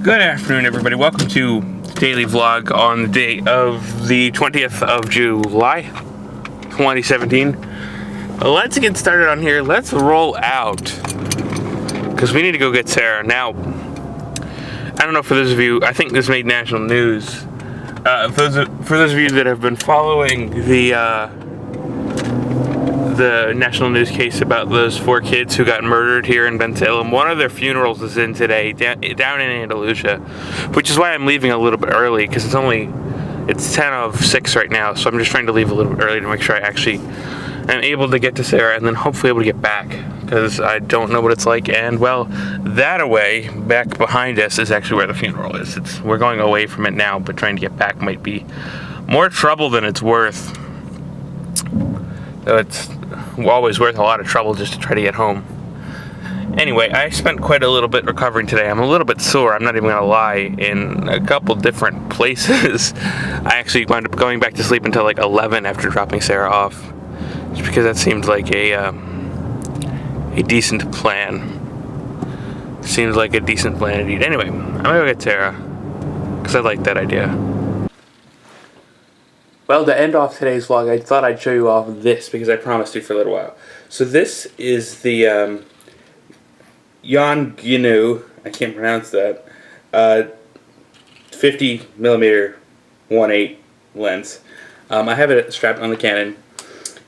Good afternoon, everybody. Welcome to the daily vlog on the day of the 20th of July, 2017. Let's get started on here. Let's roll out, because we need to go get Sarah. Now, I don't know, for those of you, I think this made national news. For those of you that have been following the national news case about those 4 kids who got murdered here in Bensalem, one of their funerals is in today, down in Andalusia, which is why I'm leaving a little bit early, because it's 10:06 right now, so I'm just trying to leave a little bit early to make sure I actually am able to get to Sarah, and then hopefully able to get back, because I don't know what it's like. And well, that away, back behind us, is actually where the funeral is. We're going away from it now, but trying to get back might be more trouble than it's worth. So it's always worth a lot of trouble just to try to get home. Anyway, I spent quite a little bit recovering today. I'm a little bit sore, I'm not even gonna lie, in a couple different places. I actually wound up going back to sleep until like 11 after dropping Sarah off, just because that seemed like a decent plan. Seems like a decent plan indeed. Anyway, I'm gonna go get Sarah, because I like that idea. Well, to end off today's vlog, I thought I'd show you off this, because I promised to for a little while. So this is the Yonginu, I can't pronounce that, 50mm 1.8 lens. I have it strapped on the Canon,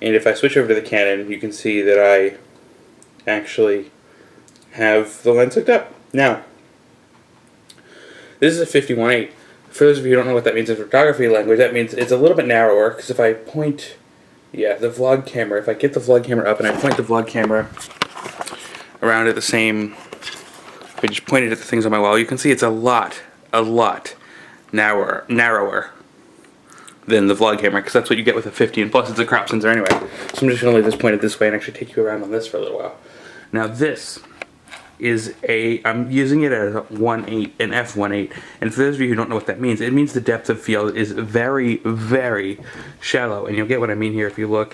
and if I switch over to the Canon, you can see that I actually have the lens hooked up. Now, this is a 50-1.8. For those of you who don't know what that means in photography language, that means it's a little bit narrower, because if I point, the vlog camera, if I get the vlog camera up and I point the vlog camera around at the same, if I just point it at the things on my wall, you can see it's a lot narrower than the vlog camera, because that's what you get with a 50, and plus it's a crop sensor anyway. So I'm just going to leave this pointed this way and actually take you around on this for a little while. Now this is I'm using it as a 1.8, an f1.8, and for those of you who don't know what that means, it means the depth of field is very, very shallow, and you'll get what I mean here if you look.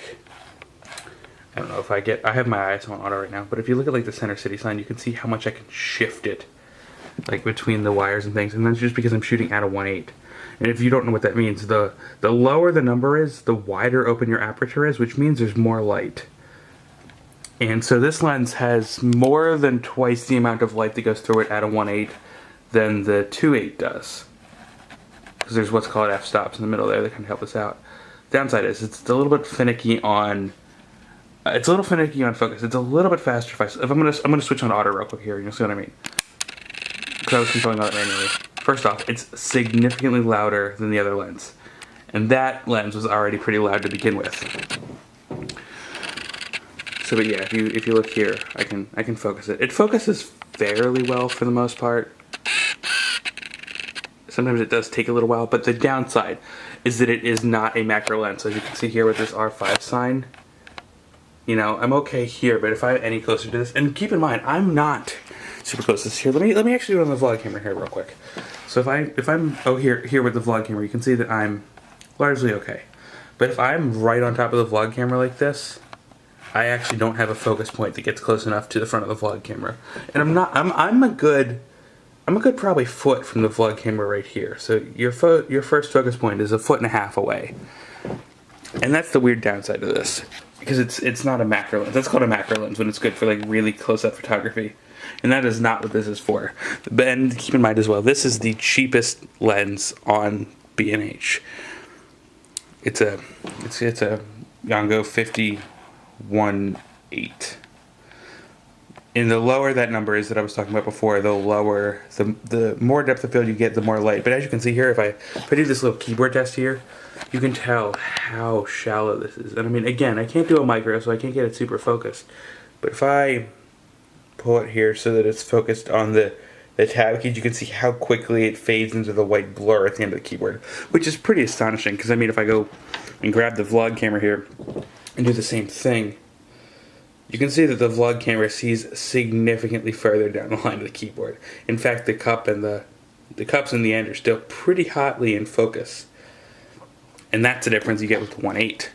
I don't know if I have my ISO on auto right now, but if you look at like the center city sign, you can see how much I can shift it, like between the wires and things, and that's just because I'm shooting at a 1.8. And if you don't know what that means, the lower the number is, the wider open your aperture is, which means there's more light. And so this lens has more than twice the amount of light that goes through it at a 1.8 than the 2.8 does. Because there's what's called f-stops in the middle there that can help us out. Downside is it's a little bit finicky on focus. It's a little bit faster if I'm gonna switch on auto real quick here and you'll see what I mean. Because I was controlling all that manually. First off, it's significantly louder than the other lens. And that lens was already pretty loud to begin with. So, but yeah, if you look here, I can focus it. It focuses fairly well for the most part. Sometimes it does take a little while, but the downside is that it is not a macro lens. So as you can see here with this R5 sign, I'm okay here, but if I'm any closer to this, and keep in mind, I'm not super close to this here. Let me actually do it on the vlog camera here real quick. So if I'm here with the vlog camera, you can see that I'm largely okay. But if I'm right on top of the vlog camera like this, I actually don't have a focus point that gets close enough to the front of the vlog camera, and I'm a good probably foot from the vlog camera right here. So your first focus point is 1.5 feet away, and that's the weird downside of this, because it's not a macro lens. That's called a macro lens when it's good for like really close-up photography, and that is not what this is for. And keep in mind as well, this is the cheapest lens on B&H. It's a Yongo 50-1.8. And the lower that number is that I was talking about before, the lower, the more depth of field you get, the more light. But as you can see here, if I do this little keyboard test here, you can tell how shallow this is. And I mean, again, I can't do a micro, so I can't get it super focused. But if I pull it here so that it's focused on the tab keys, you can see how quickly it fades into the white blur at the end of the keyboard, which is pretty astonishing, because I mean, if I go and grab the vlog camera here and do the same thing, you can see that the vlog camera sees significantly further down the line of the keyboard. In fact, the cups and the end are still pretty hotly in focus. And that's the difference you get with the 1.8.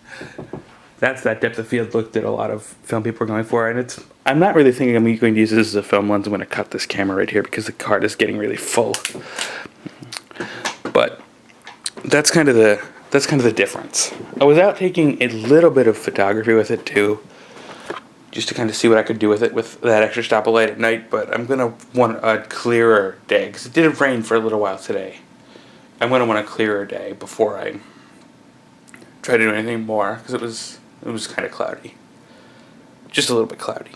That's that depth of field look that a lot of film people are going for, and it's I'm not really thinking I'm going to use this as a film lens. I'm going to cut this camera right here because the card is getting really full. But that's kind of the difference. I was out taking a little bit of photography with it too, just to kind of see what I could do with it with that extra stop of light at night. But I'm going to want a clearer day because it did rain for a little while today. I'm going to want a clearer day before I try to do anything more because it was kind of cloudy, just a little bit cloudy.